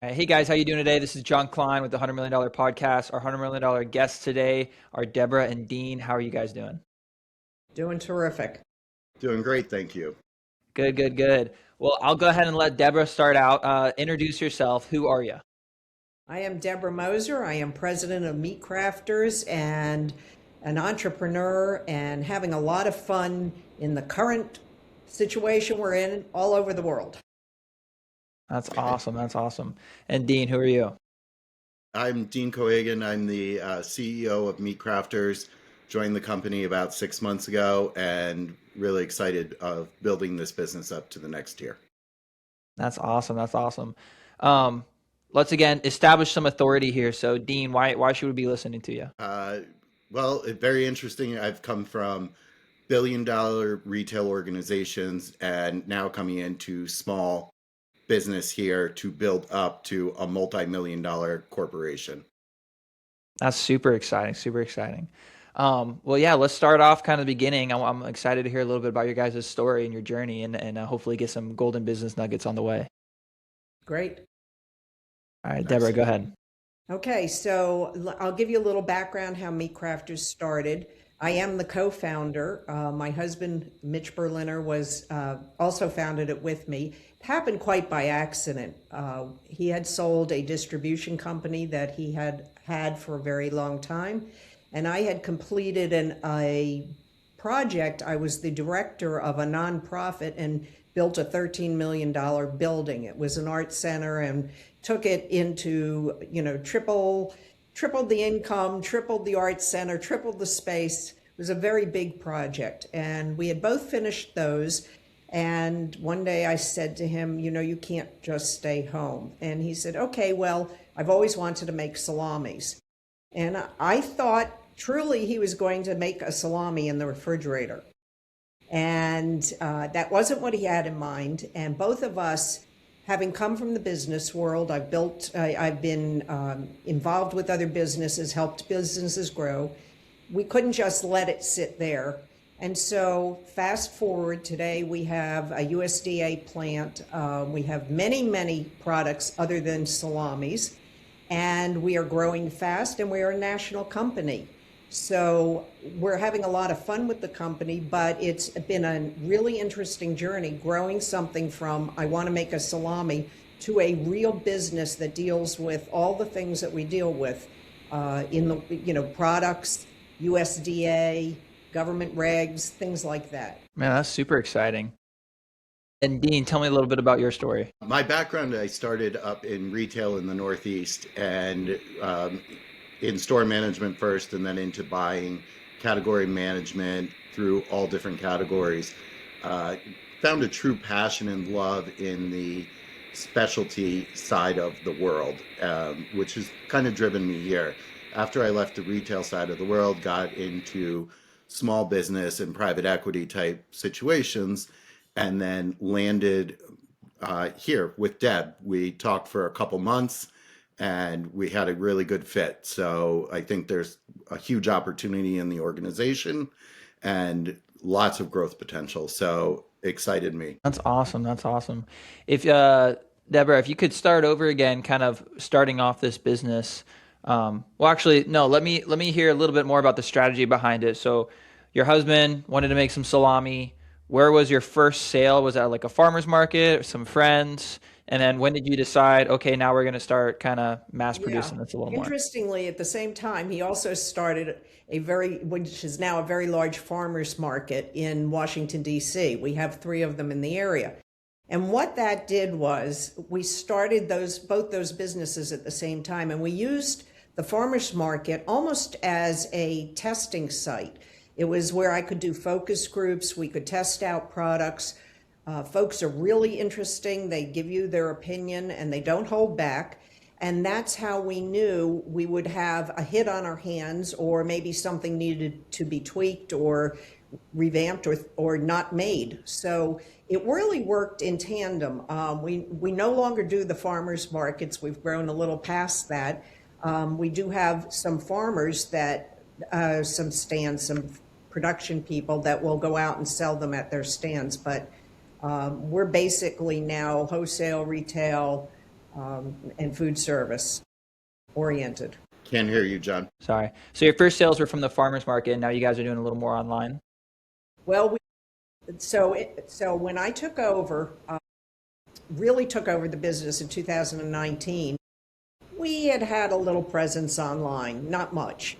Hey guys, how you doing today? This is John Klein with the $100 million podcast. Our $100 million guests today are Debra and Dean. How are you guys doing? Doing terrific. Doing great, thank you. Good, good, good. Well, I'll go ahead and let Debra start out. Introduce yourself. Who are you? I am Debra Moser. I am president of MeatCrafters and an entrepreneur and having a lot of fun in the current situation we're in all over the world. That's awesome. That's awesome. And Dean, who are you? I'm Dean Cohagan. I'm the CEO of MeatCrafters. Joined the company about 6 months ago and really excited of building this business up to the next tier. That's awesome. That's awesome. Um, let's again establish some authority here. So, Dean, why should we be listening to you? Very interesting. I've come from billion-dollar retail organizations and now coming into small business here to build up to a multi-million-dollar corporation. That's super exciting. Super exciting. Well, yeah, let's start off kind of the beginning. I'm excited to hear a little bit about your guys' story and your journey and hopefully get some golden business nuggets on the way. Great. All right, Debra, go ahead. Okay, so I'll give you a little background how MeatCrafters started. I am the co-founder. My husband, Mitch Berliner, was also founded it with me. It happened quite by accident. He had sold a distribution company that he had for a very long time, and I had completed a project. I was the director of a nonprofit and built a $13 million building. It was an art center and took it into, tripled the income, tripled the art center, tripled the space. It was a very big project. And we had both finished those. And one day I said to him, you can't just stay home. And he said, okay, well, I've always wanted to make salamis. And I thought truly he was going to make a salami in the refrigerator. And that wasn't what he had in mind. And both of us, having come from the business world, I've been involved with other businesses, helped businesses grow. We couldn't just let it sit there. And so fast forward, today we have a USDA plant. We have many, many products other than salamis. And we are growing fast, and we are a national company. So we're having a lot of fun with the company, but it's been a really interesting journey growing something from I want to make a salami to a real business that deals with all the things that we deal with in the products, USDA, government regs, things like that. Man, that's super exciting. And Dean, tell me a little bit about your story. My background, I started up in retail in the Northeast and in store management first and then into buying, category management through all different categories. Found a true passion and love in the specialty side of the world, which has kind of driven me here. After I left the retail side of the world, got into small business and private equity type situations, and then landed here with Deb. We talked for a couple months and we had a really good fit. So I think there's a huge opportunity in the organization and lots of growth potential. So excited me. That's awesome. That's awesome. If Debra, if you could start over again, kind of starting off this business. Well, actually, no. Let me hear a little bit more about the strategy behind it. So, your husband wanted to make some salami. Where was your first sale? Was that like a farmer's market or some friends? And then when did you decide, okay, now we're going to start kind of mass Yeah. producing this a little more? Interestingly, at the same time, he also started which is now a very large farmers market in Washington, D.C. We have three of them in the area. And what that did was we started both those businesses at the same time, and we used the farmers market almost as a testing site. It was where I could do focus groups. We could test out products. Folks are really interesting. They give you their opinion and they don't hold back. And that's how we knew we would have a hit on our hands, or maybe something needed to be tweaked or revamped or not made. So it really worked in tandem. We no longer do the farmers markets. We've grown a little past that. We do have some farmers some stands, some production people that will go out and sell them at their stands. But we're basically now wholesale, retail, and food service oriented. Can't hear you, John. Sorry. So your first sales were from the farmers market, and now you guys are doing a little more online. Well, so when I took over, really took over the business in 2019, we had a little presence online, not much.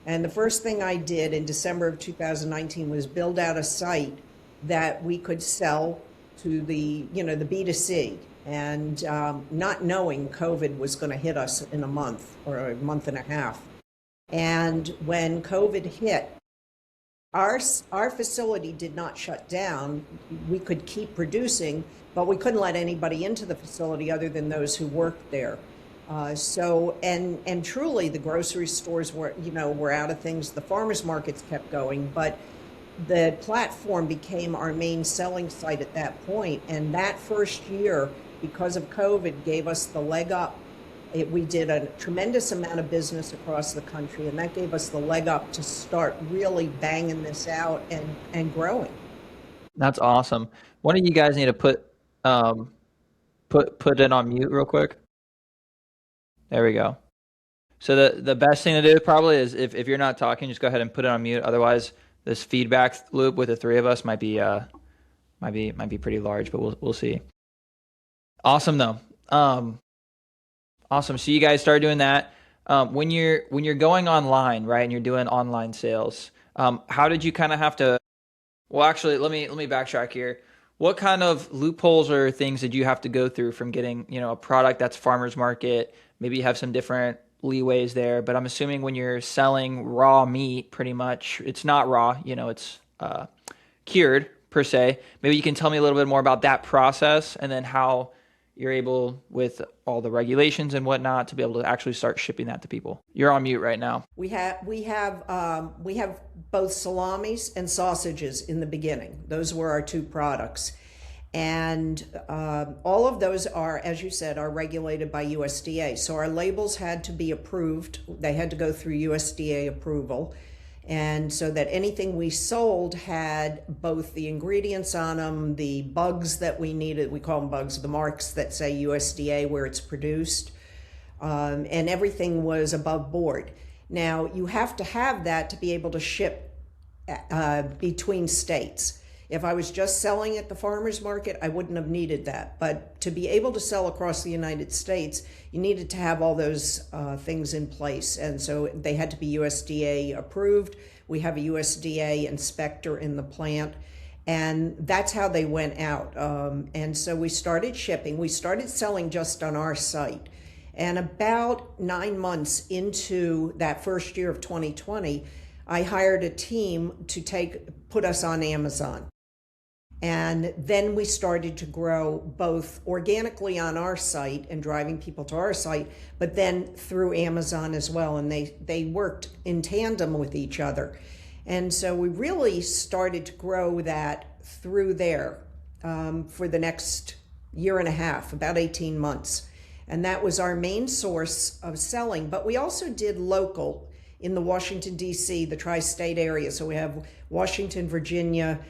And the first thing I did in December of 2019 was build out a site that we could sell to the B2C, and not knowing COVID was going to hit us in a month or a month and a half. And when COVID hit, our facility did not shut down. We could keep producing, but we couldn't let anybody into the facility other than those who worked there. And truly the grocery stores were out of things. The farmers markets kept going, but the platform became our main selling site at that point. And that first year, because of COVID, gave us the leg up. We did a tremendous amount of business across the country, and that gave us the leg up to start really banging this out and growing. That's awesome. One of you guys need to put it on mute real quick. There we go. So the best thing to do probably is if you're not talking, just go ahead and put it on mute. Otherwise, this feedback loop with the three of us might be pretty large, but we'll see. Awesome though. Awesome. So you guys started doing that. When you're going online, right, and you're doing online sales, how did you kind of have to? Well, actually, let me backtrack here. What kind of loopholes or things did you have to go through from getting a product that's farmers market? Maybe you have some different leeways there, but I'm assuming when you're selling raw meat, pretty much it's not raw. It's cured per se. Maybe you can tell me a little bit more about that process and then how you're able, with all the regulations and whatnot, to be able to actually start shipping that to people. You're on mute right now. We have both salamis and sausages in the beginning. Those were our two products. And all of those are, as you said, are regulated by USDA. So our labels had to be approved. They had to go through USDA approval. And so that anything we sold had both the ingredients on them, the bugs that we needed, we call them bugs, the marks that say USDA where it's produced, and everything was above board. Now, you have to have that to be able to ship between states. If I was just selling at the farmer's market, I wouldn't have needed that. But to be able to sell across the United States, you needed to have all those things in place. And so they had to be USDA approved. We have a USDA inspector in the plant. And that's how they went out. And so we started shipping. We started selling just on our site. And about 9 months into that first year of 2020, I hired a team to put us on Amazon. And then we started to grow both organically on our site and driving people to our site, but then through Amazon as well. And they worked in tandem with each other. And so we really started to grow that through there for the next year and a half, about 18 months. And that was our main source of selling. But we also did local in the Washington, D.C., the tri-state area. So we have Washington, Virginia,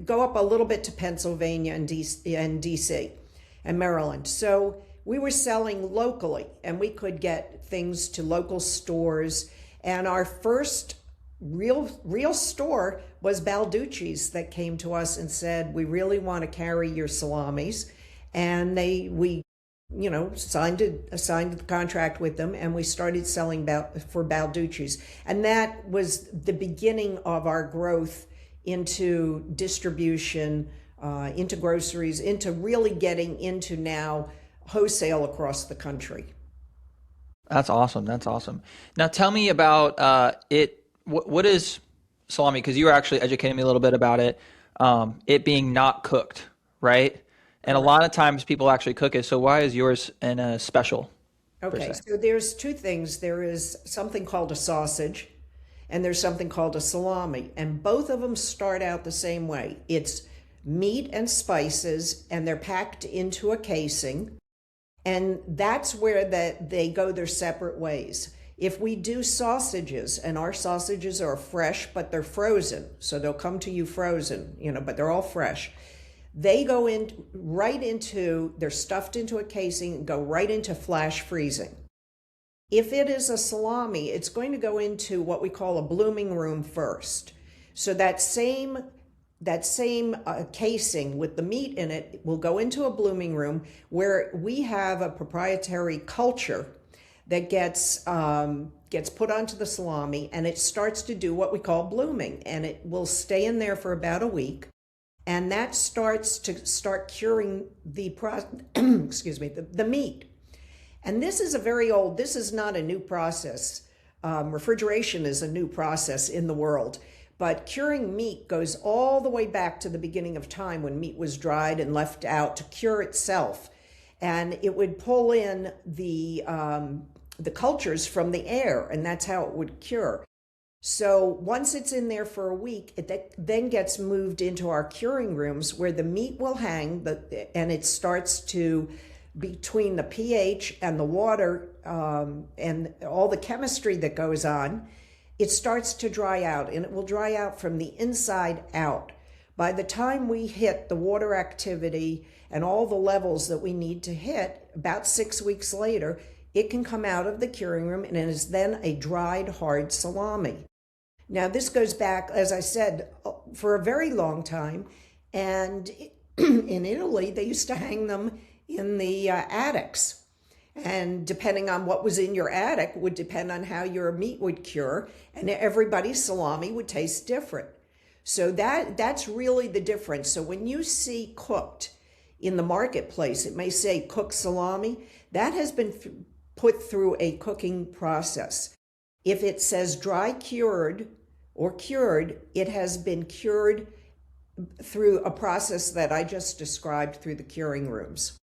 go up a little bit to Pennsylvania and DC and Maryland. So we were selling locally, and we could get things to local stores. And our first real store was Balducci's that came to us and said, we really want to carry your salamis. And we signed the contract with them, and we started selling for Balducci's. And that was the beginning of our growth into distribution, into groceries, into really getting into now wholesale across the country. That's awesome. That's awesome. Now tell me about it. What is salami? Because you were actually educating me a little bit about it. It being not cooked, right? And a lot of times people actually cook it. So why is yours in a special? Okay, so there's two things. There is something called a sausage, and there's something called a salami. And both of them start out the same way. It's meat and spices, and they're packed into a casing. And that's where they go their separate ways. If we do sausages, and our sausages are fresh, but they're frozen, so they'll come to you frozen, but they're all fresh. They go in right into, they're stuffed into a casing and go right into flash freezing. If it is a salami, it's going to go into what we call a blooming room first. So that same casing with the meat in it will go into a blooming room where we have a proprietary culture that gets put onto the salami, and it starts to do what we call blooming, and it will stay in there for about a week, and that starts curing the the meat. And this is this is not a new process. Refrigeration is a new process in the world, but curing meat goes all the way back to the beginning of time when meat was dried and left out to cure itself. And it would pull in the cultures from the air, and that's how it would cure. So once it's in there for a week, it then gets moved into our curing rooms where the meat will hang, and it starts to, between the pH and the water and all the chemistry that goes on, it starts to dry out, and it will dry out from the inside out. By the time we hit the water activity and all the levels that we need to hit, about 6 weeks later, it can come out of the curing room and it is then a dried hard salami. Now this goes back, as I said, for a very long time, and in Italy they used to hang them in the attics, and depending on what was in your attic would depend on how your meat would cure, and everybody's salami would taste different. So that's really the difference. So when you see cooked in the marketplace, it may say cooked salami. That has been put through a cooking process. If it says dry cured or cured, it has been cured through a process that I just described through the curing rooms.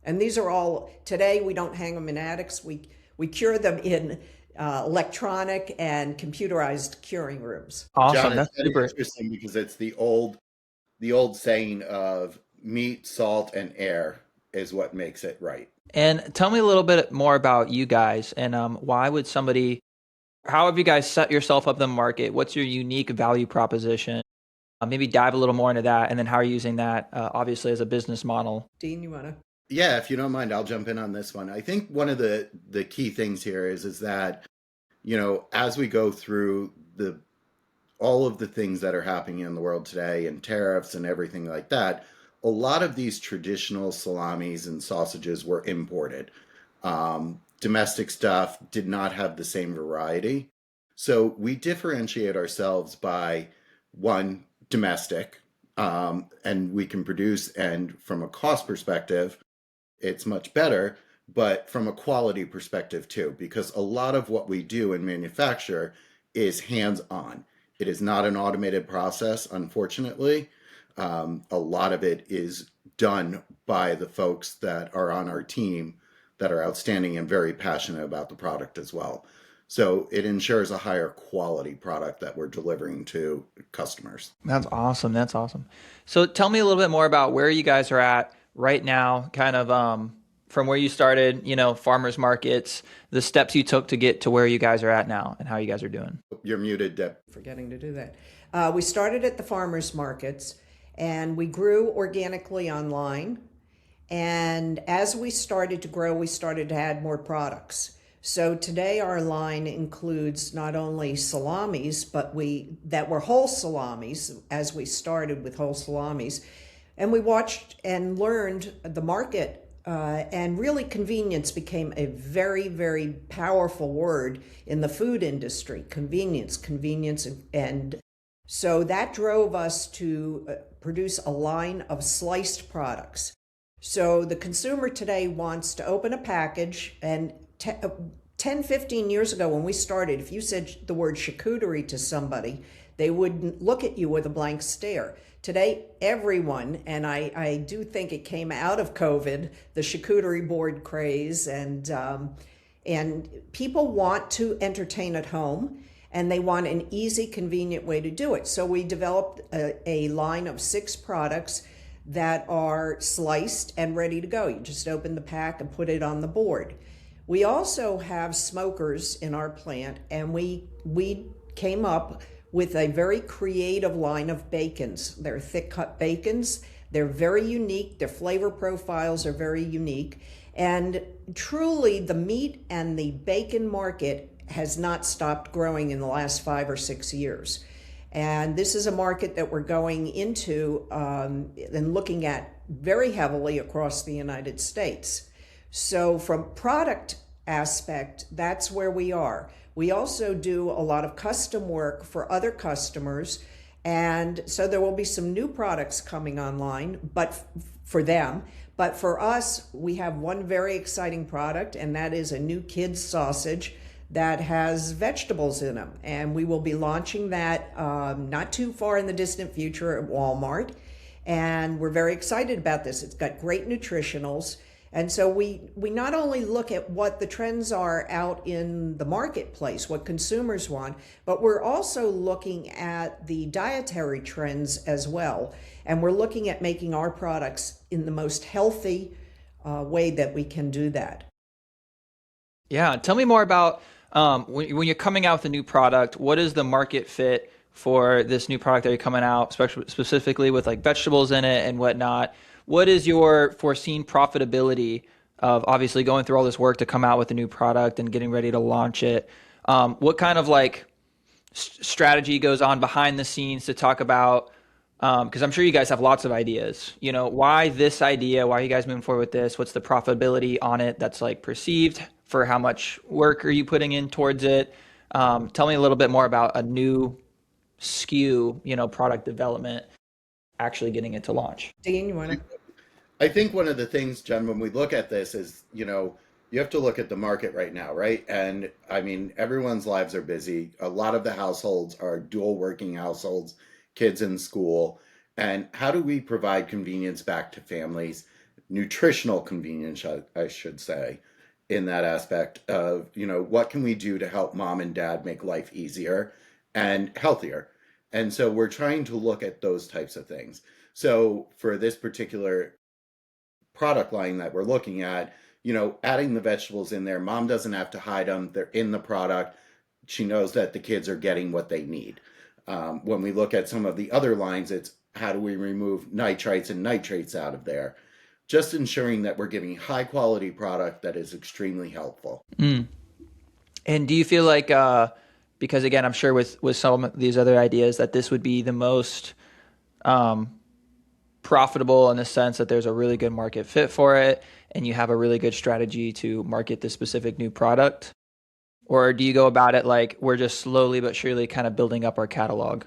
And these are all, today we don't hang them in attics, we cure them in electronic and computerized curing rooms. Awesome. John, That's it's very super. interesting because it's the old saying of meat, salt, and air is what makes it right. And tell me a little bit more about you guys, and why would somebody, how have you guys set yourself up in the market? What's your unique value proposition? Maybe dive a little more into that, and then how are you using that, obviously, as a business model? Dean, you want to? Yeah, if you don't mind, I'll jump in on this one. I think one of the key things here is that, as we go through all of the things that are happening in the world today and tariffs and everything like that, a lot of these traditional salamis and sausages were imported. Domestic stuff did not have the same variety. So we differentiate ourselves by, one, domestic, and we can produce, and from a cost perspective, it's much better, but from a quality perspective too, because a lot of what we do and manufacture is hands-on. It is not an automated process, unfortunately. A lot of it is done by the folks that are on our team that are outstanding and very passionate about the product as well. So it ensures a higher quality product that we're delivering to customers. That's awesome. That's awesome. So tell me a little bit more about where you guys are at right now, kind of from where you started, farmers markets, the steps you took to get to where you guys are at now, and how you guys are doing. You're muted, Deb. Forgetting to do that. We started at the farmers markets, and we grew organically online. And as we started to grow, we started to add more products. So today our line includes not only salamis, but that were whole salamis, as we started with whole salamis. And we watched and learned the market, and really convenience became a very, very powerful word in the food industry. Convenience. And so that drove us to produce a line of sliced products. So the consumer today wants to open a package, and 10, 15 years ago when we started, if you said the word charcuterie to somebody, they wouldn't look at you with a blank stare. Today, everyone, and I do think it came out of COVID, the charcuterie board craze, and people want to entertain at home, and they want an easy, convenient way to do it. So we developed a line of 6 products that are sliced and ready to go. You just open the pack and put it on the board. We also have smokers in our plant, and we came up with a very creative line of bacons. They're thick cut bacons They're very unique. Their flavor profiles are very unique. And truly, the meat and the bacon market has not stopped growing in the last 5 or 6 years. And this is a market that we're going into and looking at very heavily across the United States. So from product aspect, that's where we are. We also do a lot of custom work for other customers. And so there will be some new products coming online, but for them. But for us, we have one very exciting product, and that is a new kids sausage that has vegetables in them. And we will be launching that not too far in the distant future at Walmart. And we're very excited about this. It's got great nutritionals. And so we not only look at what the trends are out in the marketplace, what consumers want, but we're also looking at the dietary trends as well. And we're looking at making our products in the most healthy way that we can do that. Yeah, tell me more about when you're coming out with a new product, what is the market fit for this new product that you're coming out, specifically with like vegetables in it and whatnot? What is your foreseen profitability of obviously going through all this work to come out with a new product and getting ready to launch it? What kind of like strategy goes on behind the scenes to talk about, because I'm sure you guys have lots of ideas, you know, why this idea, why are you guys moving forward with this? What's the profitability on it that's like perceived, for how much work are you putting in towards it? Tell me a little bit more about a new SKU, you know, product development, actually getting it to launch. Dean, you want to? I think one of the things, Jen, when we look at this is, you know, you have to look at the market right now, right? And I mean, everyone's lives are busy. A lot of the households are dual working households, kids in school. And how do we provide convenience back to families? Nutritional convenience, I should say, in that aspect of, you know, what can we do to help mom and dad make life easier and healthier? And so we're trying to look at those types of things. So for this particular product line that we're looking at, you know, adding the vegetables in there, mom doesn't have to hide them. They're in the product. She knows that the kids are getting what they need. When we look at some of the other lines, it's how do we remove nitrites and nitrates out of there? Just ensuring that we're giving high quality product that is extremely helpful. Mm. And do you feel like, because again, I'm sure with some of these other ideas that this would be the most profitable in the sense that there's a really good market fit for it and you have a really good strategy to market this specific new product? Or do you go about it like we're just slowly but surely kind of building up our catalog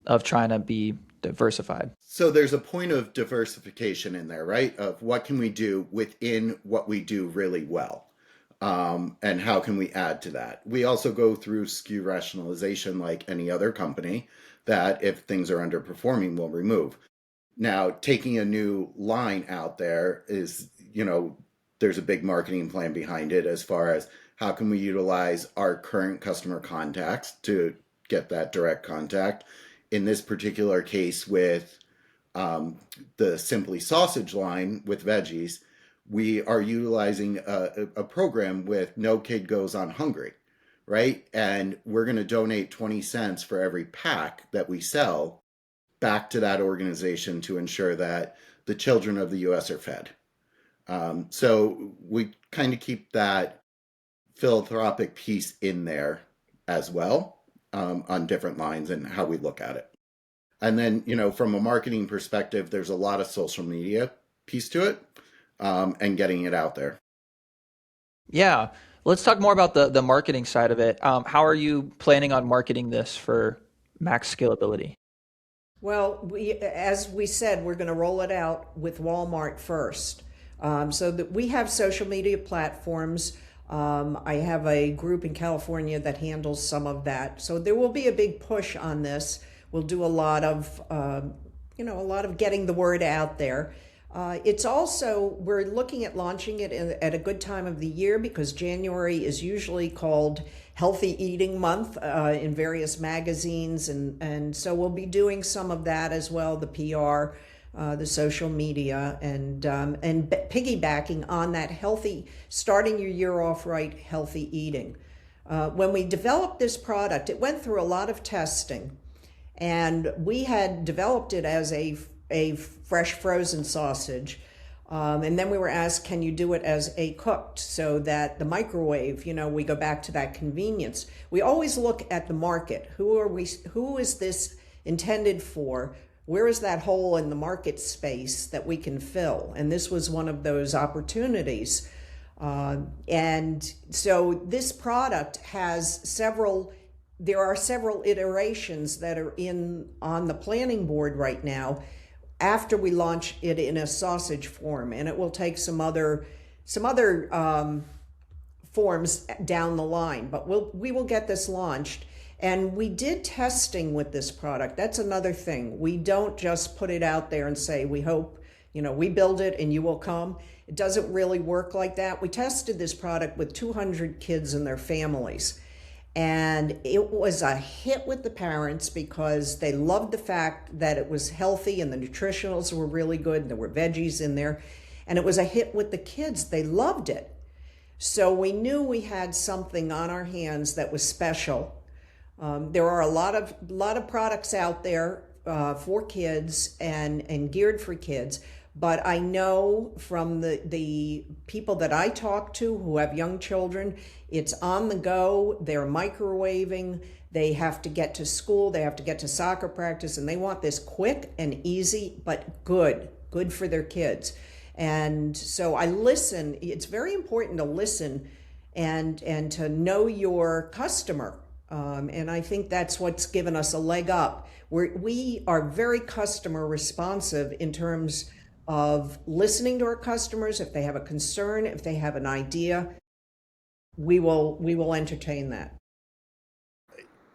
of trying to be diversified? So there's a point of diversification in there, right? Of what can we do within what we do really well? And how can we add to that? We also go through SKU rationalization like any other company that if things are underperforming, we'll remove. Now, taking a new line out there is, you know, there's a big marketing plan behind it as far as how can we utilize our current customer contacts to get that direct contact. In this particular case with the Simply Sausage line with veggies, we are utilizing a program with No Kid Goes on Hungry, right? And we're going to donate 20 cents for every pack that we sell back to that organization to ensure that the children of the U.S. are fed. So we kind of keep that philanthropic piece in there as well on different lines and how we look at it. And then, you know, from a marketing perspective, there's a lot of social media piece to it and getting it out there. Yeah. Let's talk more about the marketing side of it. How are you planning on marketing this for max scalability? Well, as we said, we're going to roll it out with Walmart first. So that we have social media platforms. I have a group in California that handles some of that. So there will be a big push on this. We'll do a lot of, a lot of getting the word out there. It's also, we're looking at launching it at a good time of the year because January is usually called Healthy Eating Month in various magazines. And so we'll be doing some of that as well, the PR, the social media, and piggybacking on that healthy, starting your year off right, healthy eating. When we developed this product, it went through a lot of testing. And we had developed it as a fresh frozen sausage. And then we were asked, can you do it as a cooked, so that the microwave, we go back to that convenience. We always look at the market. Who is this intended for? Where is that hole in the market space that we can fill? And this was one of those opportunities. And so this product has there are several iterations that are on the planning board right now after we launch it in a sausage form, and it will take some other forms down the line, but we will get this launched. And we did testing with this product. That's another thing. We don't just put it out there and say, we hope, we build it and you will come. It doesn't really work like that. We tested this product with 200 kids and their families. And it was a hit with the parents because they loved the fact that it was healthy and the nutritionals were really good and there were veggies in there. And it was a hit with the kids. They loved it. So we knew we had something on our hands that was special. There are a lot of products out there for kids and geared for kids. But I know from the people that I talk to who have young children, it's on the go, they're microwaving, they have to get to school, they have to get to soccer practice, and they want this quick and easy, but good for their kids. And so I listen. It's very important to listen and to know your customer. And I think that's what's given us a leg up. We are very customer responsive in terms of listening to our customers. If they have a concern, if they have an idea, we will entertain that.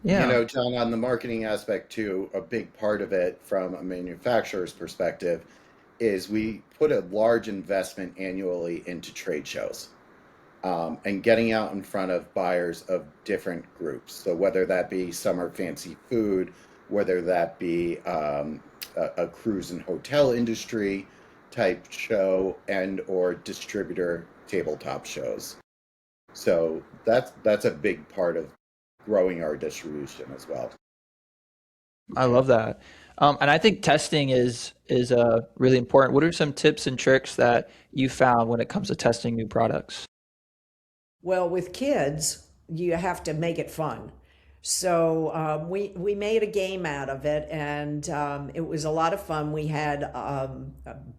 Yeah. John, on the marketing aspect too, a big part of it from a manufacturer's perspective is we put a large investment annually into trade shows, and getting out in front of buyers of different groups. So whether that be summer fancy food, whether that be a cruise and hotel industry type show, and or distributor tabletop shows. So that's a big part of growing our distribution as well. I love that. And I think testing is really important. What are some tips and tricks that you found when it comes to testing new products? Well, with kids, you have to make it fun. So we made a game out of it, and it was a lot of fun. We had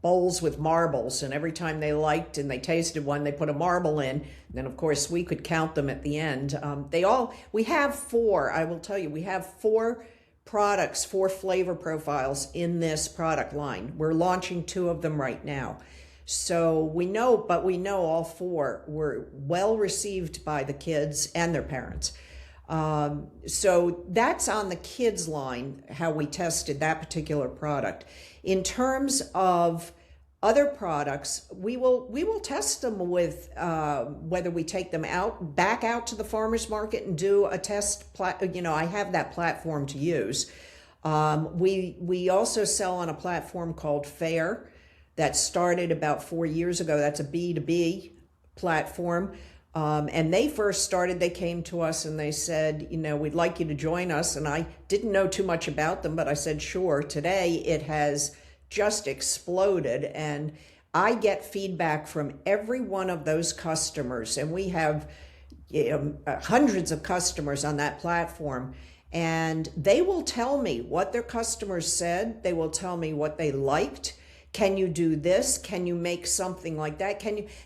bowls with marbles, and every time they liked and they tasted one, they put a marble in. And then, of course, we could count them at the end. We have four. I will tell you, we have four products, four flavor profiles in this product line. We're launching two of them right now. So we know all four were well received by the kids and their parents. So that's on the kids line, how we tested that particular product. In terms of other products, we will test them with whether we take them back out to the farmers market and do a test. I have that platform to use. We also sell on a platform called Fair that started about 4 years ago. That's a B2B platform. And they first started, they came to us and they said, we'd like you to join us. And I didn't know too much about them, but I said, sure. Today it has just exploded. And I get feedback from every one of those customers. And we have hundreds of customers on that platform. And they will tell me what their customers said. They will tell me what they liked. Can you do this? Can you make something like that?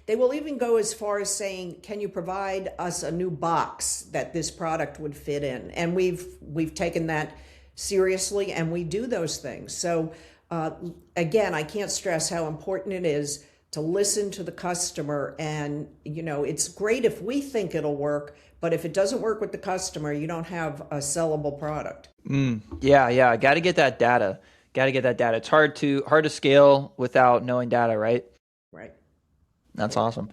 They will even go as far as saying, can you provide us a new box that this product would fit in? And we've taken that seriously, and we do those things. So again, I can't stress how important it is to listen to the customer. And, it's great if we think it'll work, but if it doesn't work with the customer, you don't have a sellable product. Yeah. Got to get that data. It's hard to scale without knowing data, right? Right. That's awesome.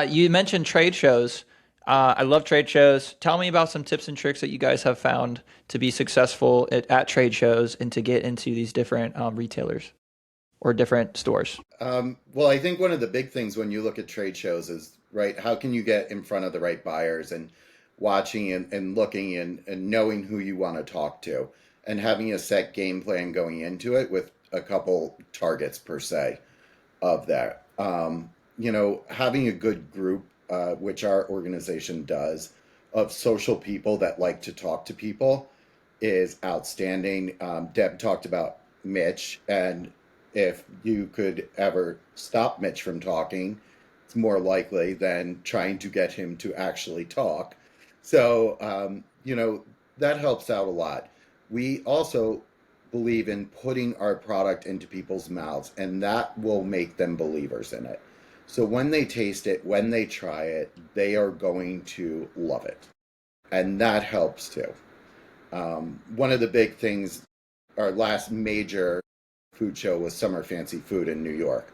You mentioned trade shows. I love trade shows. Tell me about some tips and tricks that you guys have found to be successful at trade shows and to get into these different retailers or different stores. Well, I think one of the big things when you look at trade shows is, right, how can you get in front of the right buyers, and watching and looking and knowing who you want to talk to, and having a set game plan going into it with a couple targets per se of that. Having a good group, which our organization does, of social people that like to talk to people is outstanding. Deb talked about Mitch, and if you could ever stop Mitch from talking, it's more likely than trying to get him to actually talk. So, that helps out a lot. We also believe in putting our product into people's mouths, and that will make them believers in it. So when they taste it, when they try it, they are going to love it. And that helps too. One of the big things, our last major food show was Summer Fancy Food in New York.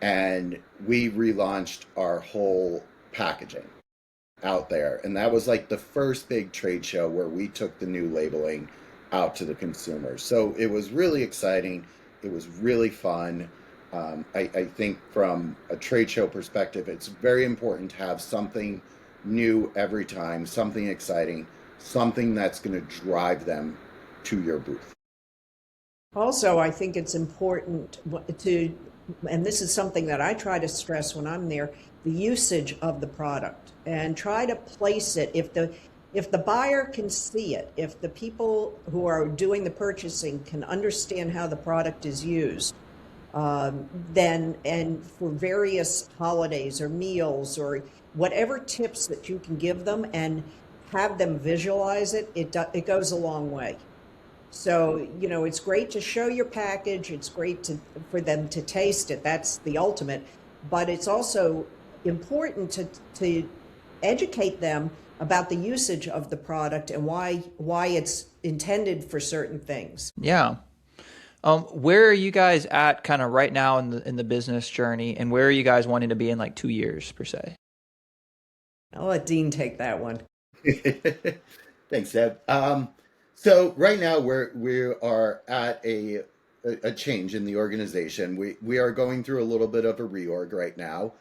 And we relaunched our whole packaging out there. And that was like the first big trade show where we took the new labeling out to the consumers. So it was really exciting. It was really fun. I think from a trade show perspective, it's very important to have something new every time, something exciting, something that's going to drive them to your booth. Also, I think it's important to, and this is something that I try to stress when I'm there, the usage of the product, and try to place it if the buyer can see it, if the people who are doing the purchasing can understand how the product is used, then, and for various holidays or meals or whatever tips that you can give them and have them visualize it, it goes a long way. So, it's great to show your package. It's great for them to taste it. That's the ultimate. But it's also important to educate them about the usage of the product and why it's intended for certain things. Yeah. Where are you guys at kind of right now in the business journey, and where are you guys wanting to be in like 2 years per se? I'll let Dean take that one. Thanks, Deb. So right now we are at a change in the organization. We are going through a little bit of a reorg right now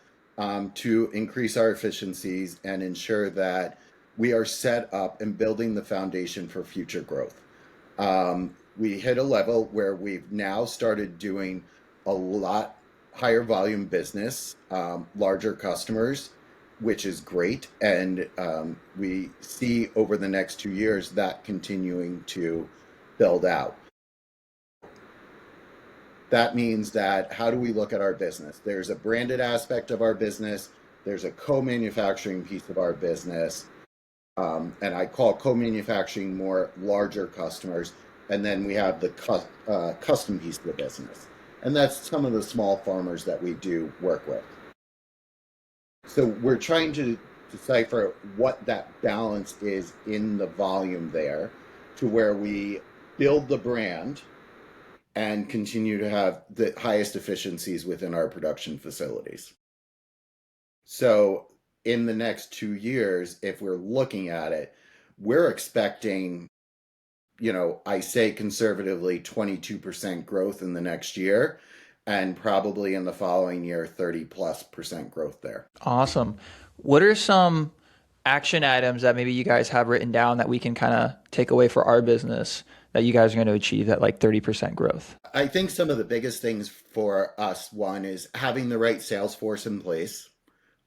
to increase our efficiencies and ensure that we are set up and building the foundation for future growth. We hit a level where we've now started doing a lot higher volume business, larger customers, which is great. And we see over the next 2 years that continuing to build out. That means that how do we look at our business? There's a branded aspect of our business. There's a co-manufacturing piece of our business. And I call co-manufacturing more larger customers. And then we have the custom piece of the business. And that's some of the small farmers that we do work with. So we're trying to decipher what that balance is in the volume there to where we build the brand and continue to have the highest efficiencies within our production facilities. So in the next 2 years, if we're looking at it, we're expecting, I say conservatively 22% growth in the next year, and probably in the following year, 30+% growth there. Awesome. What are some action items that maybe you guys have written down that we can kind of take away for our business that you guys are going to achieve that like 30% growth? I think some of the biggest things for us, one is having the right sales force in place,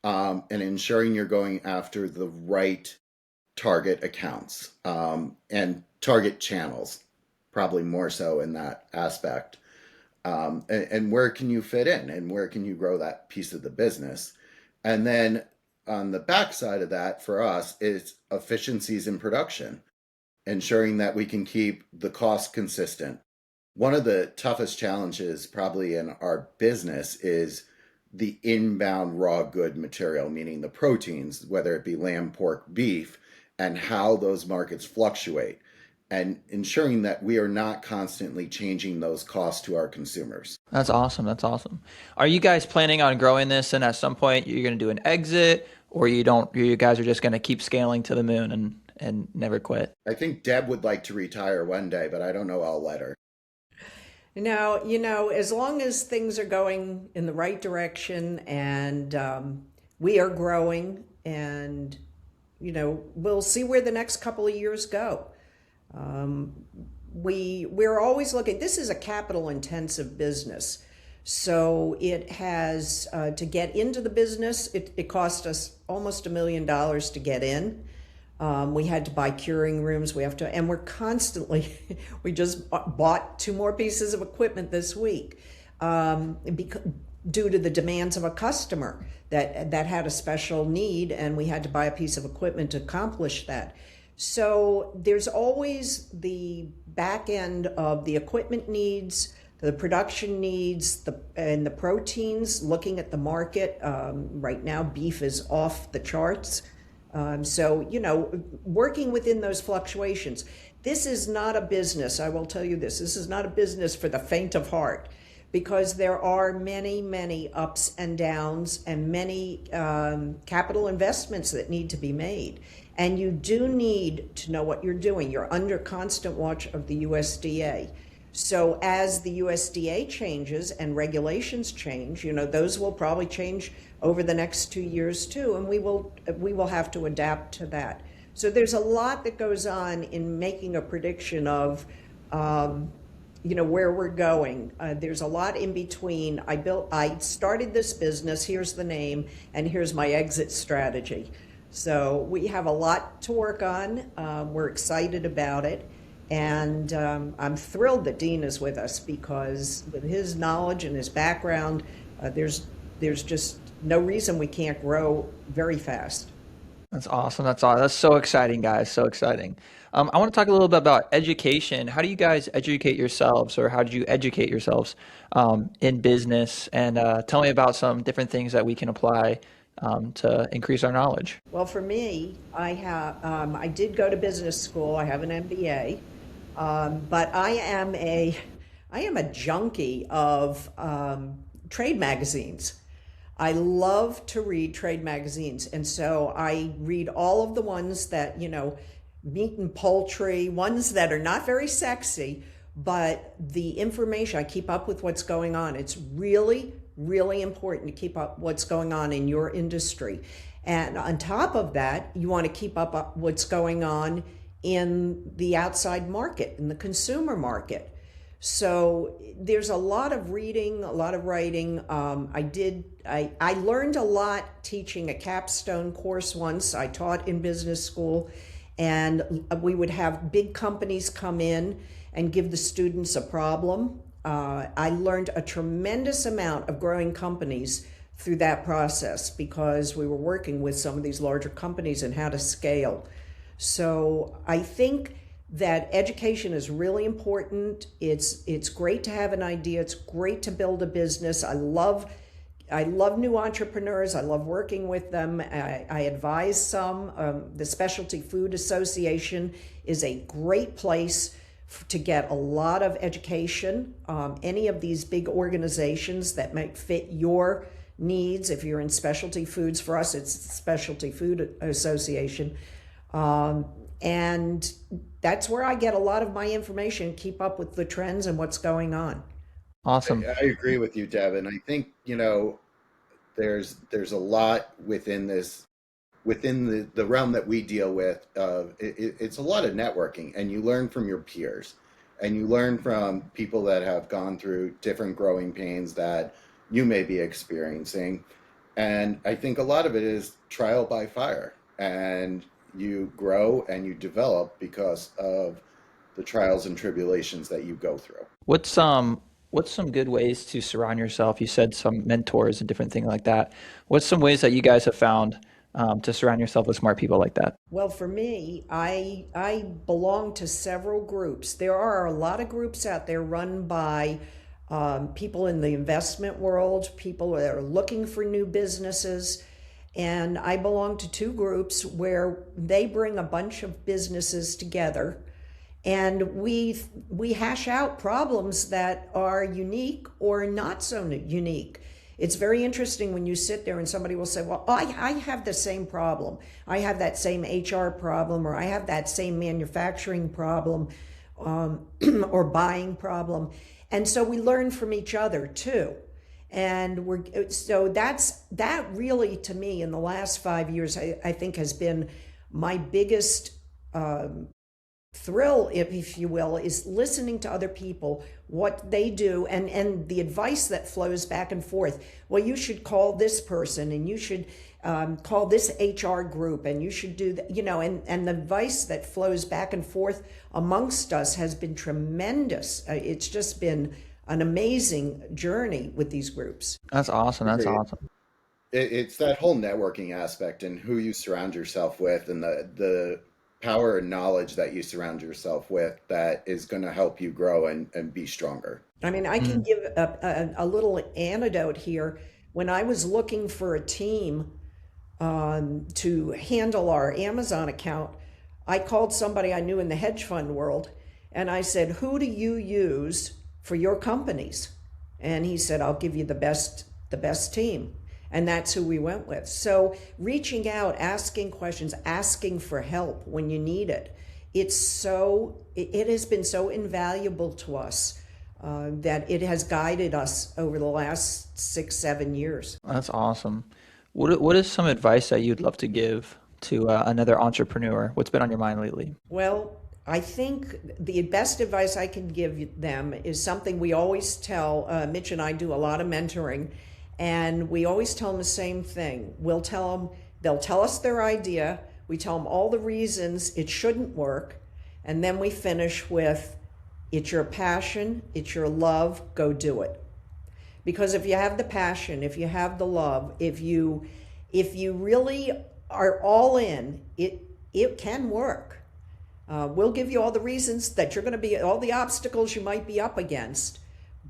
and ensuring you're going after the right target accounts, and target channels, probably more so in that aspect. And where can you fit in, and where can you grow that piece of the business? And then on the backside of that for us is efficiencies in production, ensuring that we can keep the cost consistent. One of the toughest challenges probably in our business is the inbound raw good material, meaning the proteins, whether it be lamb, pork, beef, and how those markets fluctuate, and ensuring that we are not constantly changing those costs to our consumers. That's awesome. That's awesome. Are you guys planning on growing this, and at some point you're going to do an exit, or you guys are just going to keep scaling to the moon and never quit? I think Deb would like to retire one day, but I don't know I'll let her. Now, as long as things are going in the right direction and we are growing, and, we'll see where the next couple of years go. we're always looking. This is a capital intensive business. So it has, to get into the business, it cost us almost $1 million to get in. We had to buy curing rooms. And we're constantly, we just bought 2 more pieces of equipment this week, due to the demands of a customer that had a special need, and we had to buy a piece of equipment to accomplish that. So there's always the back end of the equipment needs, the production needs, and the proteins, looking at the market. Right now, beef is off the charts. So, working within those fluctuations. This is not a business, I will tell you this is not a business for the faint of heart, because there are many, many ups and downs and many capital investments that need to be made. And you do need to know what you're doing. You're under constant watch of the USDA. So as the USDA changes and regulations change, those will probably change over the next 2 years too, and we will have to adapt to that. So there's a lot that goes on in making a prediction of where we're going. There's a lot in between. I started this business, here's the name, and here's my exit strategy. So we have a lot to work on. We're excited about it. And I'm thrilled that Dean is with us, because with his knowledge and his background, there's just no reason we can't grow very fast. That's awesome. That's so exciting, guys. So exciting. I want to talk a little bit about education. How do you guys educate yourselves, or how did you educate yourselves in business? And tell me about some different things that we can apply to increase our knowledge. Well, for me, I did go to business school. I have an MBA, but I am a junkie of trade magazines. I love to read trade magazines, and so I read all of the ones that, meat and poultry, ones that are not very sexy, but the information, I keep up with what's going on. It's really, really important to keep up what's going on in your industry. And on top of that, you want to keep up what's going on in the outside market, in the consumer market. So there's a lot of reading, a lot of writing. I learned a lot teaching a capstone course once. I taught in business school, and we would have big companies come in and give the students a problem. I learned a tremendous amount of growing companies through that process, because we were working with some of these larger companies and how to scale. So I think that education is really important. It's great to have an idea. It's great to build a business. I love new entrepreneurs. I love working with them. I advise some. The Specialty Food Association is a great place to get a lot of education. Any of these big organizations that might fit your needs. If you're in specialty foods, for us, it's the Specialty Food Association. And that's where I get a lot of my information, keep up with the trends and what's going on. Awesome. I agree with you, Deb, and I think there's a lot within the realm that we deal with. It's a lot of networking, and you learn from your peers, and you learn from people that have gone through different growing pains that you may be experiencing. And I think a lot of it is trial by fire, and you grow and you develop because of the trials and tribulations that you go through. What's some good ways to surround yourself? You said some mentors and different things like that. What's some ways that you guys have found to surround yourself with smart people like that? Well, for me, I belong to several groups. There are a lot of groups out there run by people in the investment world, people that are looking for new businesses. And I belong to 2 groups where they bring a bunch of businesses together, and we hash out problems that are unique or not so unique. It's very interesting when you sit there and somebody will say, well, I have the same problem. I have that same HR problem, or I have that same manufacturing problem, or buying problem. And so we learn from each other too. And that really, to me, in the last 5 years, I think has been my biggest thrill, if you will, is listening to other people, what they do, and the advice that flows back and forth. Well, you should call this person, and you should call this HR group, and you should do that, and the advice that flows back and forth amongst us has been tremendous. It's just been an amazing journey with these groups. That's awesome. That's awesome. It's that whole networking aspect and who you surround yourself with, and the power and knowledge that you surround yourself with that is going to help you grow and be stronger. I mean, I can give a little anecdote here. When I was looking for a team to handle our Amazon account, I called somebody I knew in the hedge fund world, and I said, "Who do you use for your companies?" And he said, "I'll give you the best team." And that's who we went with. So reaching out, asking questions, asking for help when you need it, it has been so invaluable to us that it has guided us over the last 6-7 years. That's awesome. What is some advice that you'd love to give to another entrepreneur? What's been on your mind lately? Well, I think the best advice I can give them is something we always tell. Mitch and I do a lot of mentoring, and we always tell them the same thing. We'll tell them, they'll tell us their idea. We tell them all the reasons it shouldn't work. And then we finish with, it's your passion, it's your love, go do it. Because if you have the passion, if you have the love, if you really are all in, it can work. We'll give you all the reasons that you're going to be, all the obstacles you might be up against.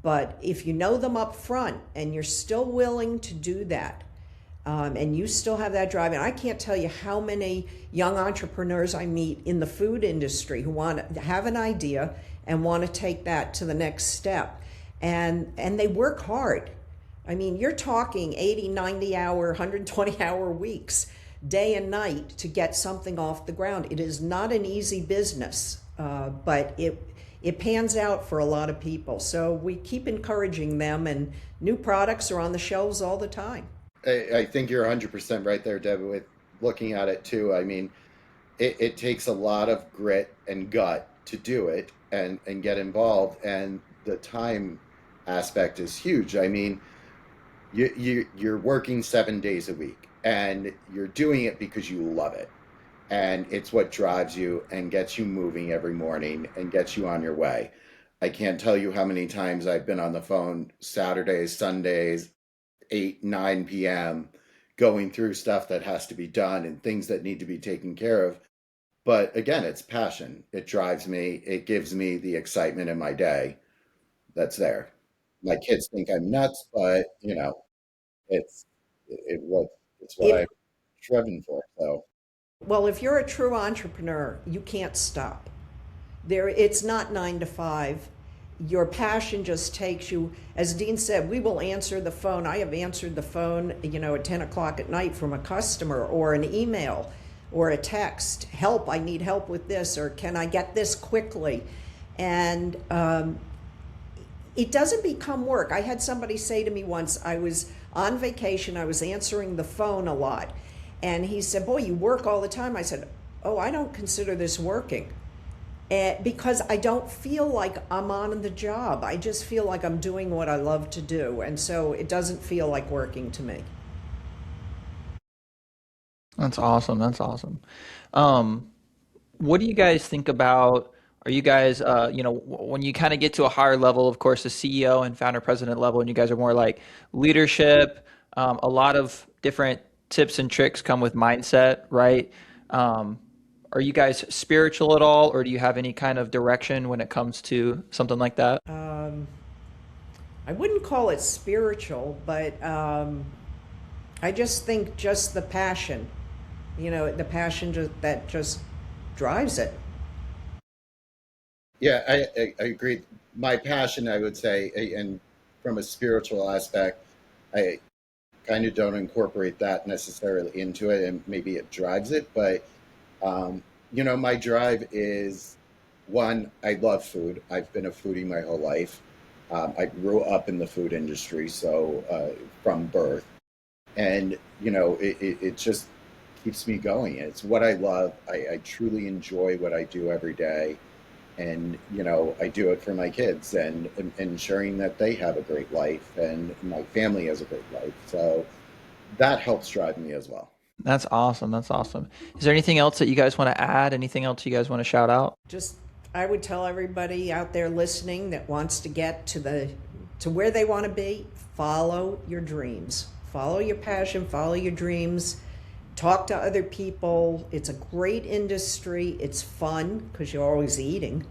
But if you know them up front and you're still willing to do that, and you still have that drive, and I can't tell you how many young entrepreneurs I meet in the food industry who want to have an idea and want to take that to the next step. And they work hard. I mean, you're talking 80, 90 hour, 120 hour weeks, day and night to get something off the ground. It is not an easy business, but it pans out for a lot of people. So we keep encouraging them, and new products are on the shelves all the time. I think you're 100% right there, Deb, with looking at it too. I mean, it takes a lot of grit and gut to do it and get involved. And the time aspect is huge. I mean, you're working 7 days a week, and you're doing it because you love it. And it's what drives you and gets you moving every morning and gets you on your way. I can't tell you how many times I've been on the phone Saturdays, Sundays, 8, 9 p.m., going through stuff that has to be done and things that need to be taken care of. But again, it's passion. It drives me. It gives me the excitement in my day that's there. My kids think I'm nuts, but it's what If, I've driven for. So. well, if you're a true entrepreneur, you can't stop. It's not 9 to 5. Your passion just takes you. As Dean said, we will answer the phone. I have answered the phone, at 10 o'clock at night from a customer, or an email or a text. Help, I need help with this, or can I get this quickly? And it doesn't become work. I had somebody say to me once, I was on vacation, I was answering the phone a lot. And he said, "Boy, you work all the time." I said, "Oh, I don't consider this working. Because I don't feel like I'm on the job. I just feel like I'm doing what I love to do. And so it doesn't feel like working to me." That's awesome. That's awesome. What do you guys think about? Are you guys, when you kind of get to a higher level, of course, the CEO and founder president level, and you guys are more like leadership, a lot of different tips and tricks come with mindset, right? Are you guys spiritual at all, or do you have any kind of direction when it comes to something like that? I wouldn't call it spiritual, but I just think just the passion, the passion that just drives it. Yeah, I agree. My passion, I would say, and from a spiritual aspect, I kind of don't incorporate that necessarily into it, and maybe it drives it. But, my drive is, one, I love food. I've been a foodie my whole life. I grew up in the food industry, so from birth. And, it's just keeps me going. It's what I love. I truly enjoy what I do every day. And, I do it for my kids and ensuring that they have a great life and my family has a great life. So that helps drive me as well. That's awesome. That's awesome. Is there anything else that you guys want to add? Anything else you guys want to shout out? Just, I would tell everybody out there listening that wants to get to where they want to be, follow your dreams. Follow your passion, follow your dreams. Talk to other people. It's a great industry. It's fun because you're always eating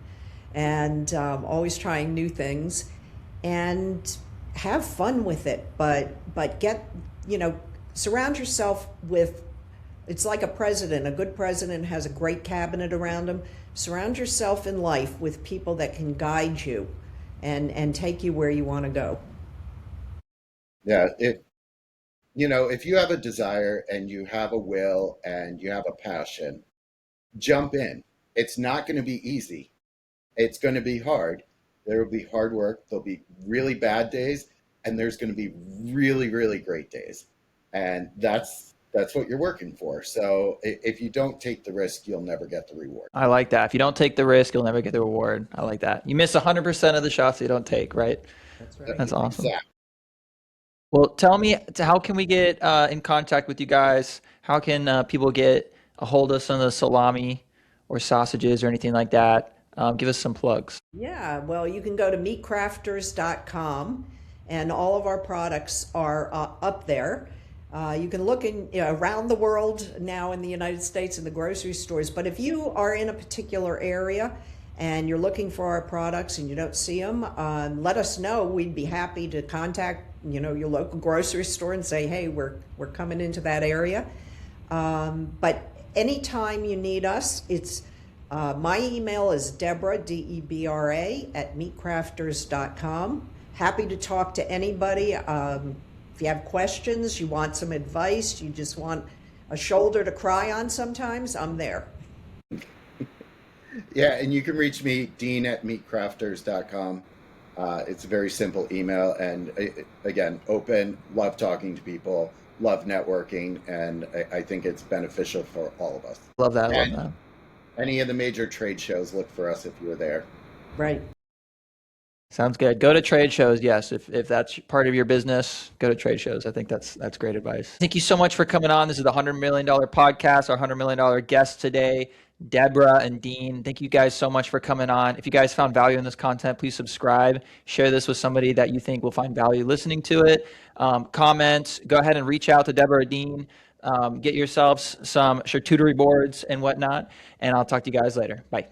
and always trying new things, and have fun with it. But get, surround yourself with. It's like a president. A good president has a great cabinet around him. Surround yourself in life with people that can guide you and take you where you want to go. Yeah. If you have a desire and you have a will and you have a passion, jump in. It's not going to be easy. It's going to be hard. There will be hard work. There'll be really bad days, and there's going to be really, really great days. And that's what you're working for. So if you don't take the risk, you'll never get the reward. I like that. If you don't take the risk, you'll never get the reward. I like that. You miss 100% of the shots you don't take, right? That's right. That's awesome. Exactly. Well, tell me, how can we get in contact with you guys? How can people get a hold of some of the salami or sausages or anything like that? Give us some plugs. Yeah, well, you can go to MeatCrafters.com, and all of our products are up there. You can look around the world now in the United States in the grocery stores, but if you are in a particular area and you're looking for our products and you don't see them, let us know. We'd be happy to contact your local grocery store and say, hey, we're coming into that area. But anytime you need us, it's my email is Debra, Debra, at MeatCrafters.com. Happy to talk to anybody. If you have questions, you want some advice, you just want a shoulder to cry on sometimes, I'm there. Yeah, and you can reach me, Dean at MeatCrafters.com. It's a very simple email, and again, open, love talking to people, love networking, and I think it's beneficial for all of us. Love that. And Love that. any of the major trade shows, look for us if you're there. Right. Sounds good. Go to trade shows. Yes, if that's part of your business, go to trade shows. I think that's great advice. Thank you so much for coming on. This is the $100 million podcast. Our $100 million guest today, Debra and Dean. Thank you guys so much for coming on. If you guys found value in this content, please subscribe. Share this with somebody that you think will find value listening to it. Comment. Go ahead and reach out to Debra or Dean. Get yourselves some charcuterie boards and whatnot. And I'll talk to you guys later. Bye.